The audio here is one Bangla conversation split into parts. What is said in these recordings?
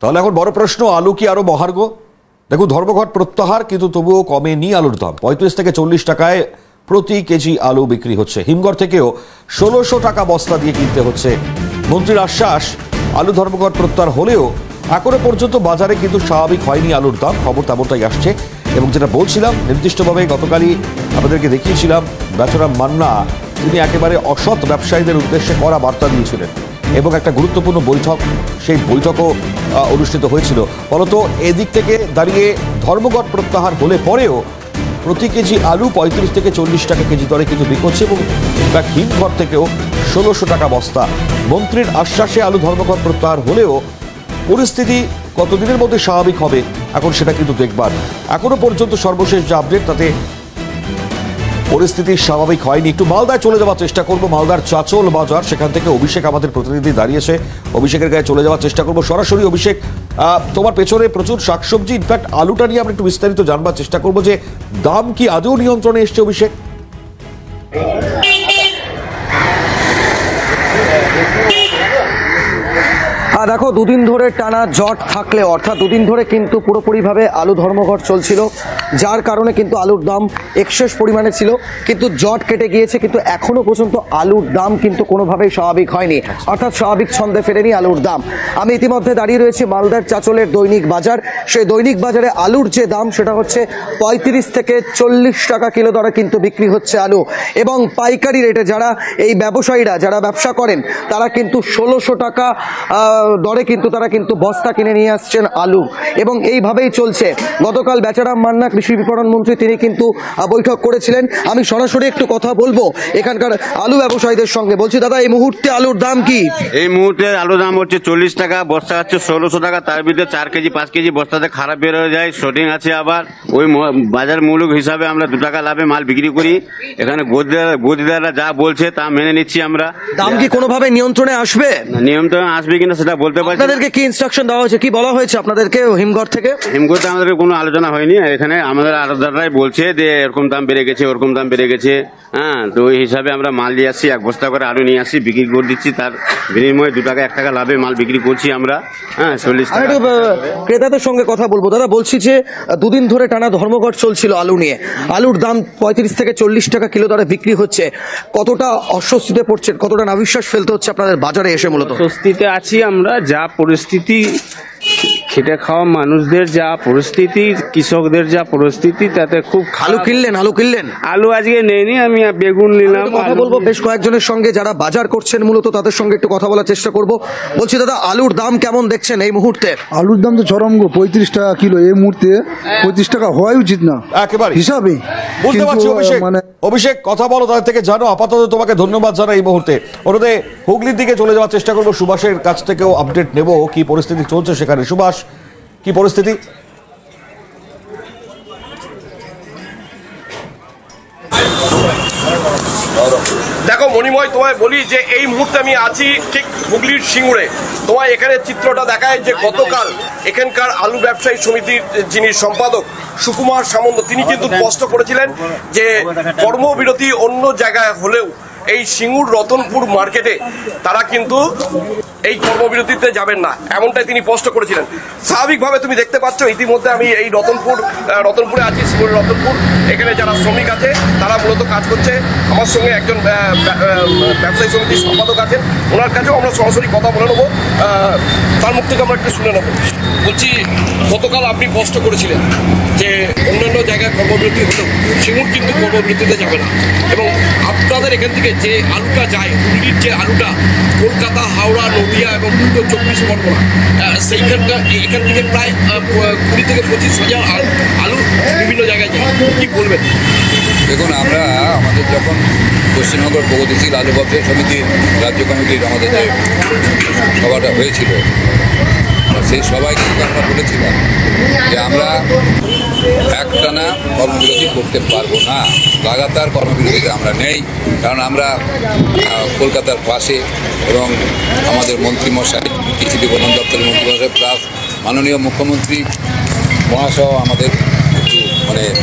তাহলে এখন বড় প্রশ্ন, আলু কি আরো মহার্ঘ? দেখুন, ধর্মঘট প্রত্যাহার কিন্তু তবুও কমেনি আলুর দাম। 35 থেকে 40 টাকায় প্রতি কেজি আলু বিক্রি হচ্ছে। হিমঘর থেকেও 1600 টাকা বস্তা দিয়ে কিনতে হচ্ছে। মন্ত্রীর আশ্বাস, আলু ধর্মঘট প্রত্যাহার হলেও এখনো পর্যন্ত বাজারে কিন্তু স্বাভাবিক হয়নি আলুর দাম। খবর তেমনটাই আসছে। এবং যেটা বলছিলাম, নির্দিষ্টভাবে গতকালই আপনাদেরকে দেখিয়েছিলাম, বেচারাম মান্না তিনি একেবারে অসৎ ব্যবসায়ীদের উদ্দেশ্যে কড়া বার্তা দিয়েছিলেন এবং একটা গুরুত্বপূর্ণ বৈঠক, সেই বৈঠকও অনুষ্ঠিত হয়েছিল। ফলত এদিক থেকে দাঁড়িয়ে ধর্মঘট প্রত্যাহার হলে পরেও প্রতি কেজি আলু 35 থেকে 40 টাকা কেজি দরে কিন্তু বিক্রি হচ্ছে এবং হিমঘর থেকেও 1600 টাকা বস্তা। মন্ত্রীর আশ্বাসে আলু ধর্মঘট প্রত্যাহার হলেও পরিস্থিতি কতদিনের মধ্যে স্বাভাবিক হবে এখন সেটা কিন্তু দেখবার। এখনো পর্যন্ত সর্বশেষ যে আপডেট, তাতে পরিস্থিতি স্বাভাবিক হয়নি। একটু মালদায় চলে যাওয়ার চেষ্টা করবো, মালদার চাচল বাজার, সেখান থেকে অভিষেক আমাদের প্রতিনিধি দাঁড়িয়েছে। অভিষেকের গায়ে চলে যাওয়ার চেষ্টা করবো সরাসরি। অভিষেক, তোমার পেছনে প্রচুর শাকসবজি, ইনফ্যাক্ট আলুটা নিয়ে আমরা একটু বিস্তারিত জানবার চেষ্টা করবো যে দাম কি আদৌ নিয়ন্ত্রণে এসছে অভিষেক? দেখো, দুদিন ধরে টানা জট থাকলে, অর্থাৎ দুদিন ধরে কিন্তু পুরোপুরিভাবে আলু ধর্মঘট চলছিল, যার কারণে কিন্তু আলুর দাম এক্সেস পরিমাণে ছিল, কিন্তু জট কেটে গিয়েছে, কিন্তু এখনো পর্যন্ত আলুর দাম কিন্তু কোনোভাবেই স্বাভাবিক হয়নি, অর্থাৎ স্বাভাবিক ছন্দে ফেরেনি আলুর দাম। আমি ইতিমধ্যে দাঁড়িয়ে রয়েছি মালদার চাচলের দৈনিক বাজার। সেই দৈনিক বাজারে আলুর যে দাম সেটা হচ্ছে 35 থেকে 40 টাকা কিলো দরে কিন্তু বিক্রি হচ্ছে আলু, এবং পাইকারি রেটে যারা এই ব্যবসায়ীরা যারা ব্যবসা করেন তারা কিন্তু 1600 টাকা দরে কিন্তু তারা কিন্তু বস্তা কিনে নিয়ে আসছেন আলু, এবং এইভাবেই চলছে। গতকাল বেচারাম মান্না কৃষি বিপণন মন্ত্রী তিনি কিন্তু বৈঠক করেছিলেন। আমি সরাসরি একটু কথা বলবো এখানকার আলু ব্যবসায়ীদের সঙ্গে। বলছি, দাদা, এই মুহূর্তে আলুর দাম কি? এই মুহূর্তে আলুর দাম হচ্ছে 40 টাকা, বস্তা হচ্ছে 1600 টাকা। তার ভিতরে 4 কেজি 5 কেজি বস্তাতে খারাপ বের হয়ে যায়, শর্টিং আছে। আবার ওই বাজার মূল্য হিসাবে আমরা 2 টাকা লাভে মাল বিক্রি করি। এখানে গদিদাররা যা বলছে তা মেনে নিচ্ছি আমরা। দাম কি কোনোভাবে নিয়ন্ত্রণে আসবে? নিয়ন্ত্রণে আসবে কিনা সেটা বলতে পারছি। আপনাদেরকে কি ইনস্ট্রাকশন দেওয়া হয়েছে, কি বলা হয়েছে আপনাদেরকে হিমঘর থেকে? হিমঘরতে আমাদের কোনো আলোচনা হয়নি। এখানে আমাদের আড়তদাররাই বলছে যে এরকম দাম বেড়ে গেছে, ওরকম দাম বেড়ে গেছে। হ্যাঁ, তো ওই হিসাবে আমরা মাল নিয়ে আসছি, 1 বস্তা করে আলু নিয়ে আসছি, বিক্রি করে দিচ্ছি। তার বিনিময়ে 2 টাকা 1 টাকা লাভে মাল বিক্রি করছি আমরা। হ্যাঁ, 40 টাকা। ক্রেতাদের সঙ্গে কথা বলবো। দাদা, বলছি যে দুদিন ধরে টানা ধর্মঘট চলছিল আলু নিয়ে, আলুর দাম 35 থেকে 40 টাকা কিলো দরে বিক্রি হচ্ছে, কতটা অস্বস্তিতে পড়ছেন, কতটা নাভিশ্বাস ফেলতে হচ্ছে আপনাদের বাজারে এসে? মূলত স্বস্তিতে আছি আমরা। যা পরিস্থিতি, খেটে খাওয়া মানুষদের যা পরিস্থিতি, কৃষকদের যা পরিস্থিতি, তাতে খুব আলু কিনলেন? আলু আজকে নেইনি, আমি বেগুন নিলাম। কথা বলবো বেশ কয়েকজনের সঙ্গে যারা বাজার করছেন, মূলত তাদের সঙ্গে একটু কথা বলার চেষ্টা করব। বলছি, দাদা, আলুর দাম কেমন দেখছেন এই মুহূর্তে? আলুর দাম তো চরম গো, 35 টাকা কিলো। এই মুহূর্তে 35 টাকা হওয়াই উচিত না একেবারে হিসাবে। বুঝতে পারছি অভিষেক, কথা বলো তাদের থেকে জানো। আপাতত তোমাকে ধন্যবাদ জানাই এই মুহূর্তে। ওনাদের হুগলির দিকে চলে যাওয়ার চেষ্টা করবো, সুভাষের কাছ থেকেও আপডেট নেব কি পরিস্থিতি চলছে সেখানে। সুভাষ, কি পরিস্থিতি? দেখো মণিময়, তোমায় বলি যে এই মুহূর্তে আমি আছি ঠিক হুগলির সিঙ্গুরে। তোমায় এখানে চিত্রটা দেখায় যে গতকাল এখানকার আলু ব্যবসায়ী সমিতির যিনি সম্পাদক সুকুমার সামন্ত, তিনি কিন্তু স্পষ্ট করেছিলেন যে কর্মবিরতি অন্য জায়গায় হলেও এই সিঙ্গুর রতনপুর মার্কেটে তারা কিন্তু এই কর্মবিরতিতে যাবেন না, এমনটাই তিনি স্পষ্ট করেছিলেন। স্বাভাবিকভাবে তুমি দেখতে পাচ্ছ ইতিমধ্যে আমি এই রতনপুরে আছি, সিঙ্গুরের রতনপুর। এখানে যারা শ্রমিক আছে তারা মূলত কাজ করছে। আমার সঙ্গে একজন ব্যবসায়ী সমিতির সম্পাদক আছেন, ওনার কাছেও আমরা সরাসরি কথা বলে নেবো, তার মুখ থেকে আমরা একটু শুনে নেবো। বলছি, গতকাল আপনি স্পষ্ট করেছিলেন যে অন্যান্য জায়গায় কর্মবিরতি হলেও সিঙ্গুর কিন্তু কর্মবিরতিতে যাবে না, এবং আপনাদের এখান থেকে যে আলুটা যায়, হুগলির যে আলুটা কলকাতা, হাওড়া, নদিয়া এবং উত্তর 24 পরগনা, সেইখানটা এখান থেকে প্রায় 20 থেকে 25 হাজার আলু বিভিন্ন জায়গায় যায়। কি বলবেন? দেখুন, আমরা আমাদের যখন পশ্চিমবঙ্গ প্রগতিশীল আলু ব্যবসায়ী সমিতির রাজ্য কমিটির আমাদের যে সভাটা হয়েছিল, সেই সবাই কিন্তু আমরা বলেছিলাম যে আমরা একটানা কর্মবিরতি করতে পারবো না, লাগাতার কর্মবিরতিতে আমরা নেই। কারণ আমরা কলকাতার পাশে, এবং আমাদের মন্ত্রীমশাই, কৃষি বিপণন দপ্তরের মন্ত্রীমশাই প্লাস মাননীয় মুখ্যমন্ত্রী মহাশয় আমাদের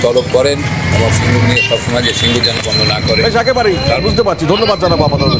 তলব করেন, এবং সিঙ্গুর নিয়ে সবসময় যে সিঙ্গুর যেন বন্ধ না করে। একেবারেই বুঝতে পারছি। ধন্যবাদ জানাবো আপাতত।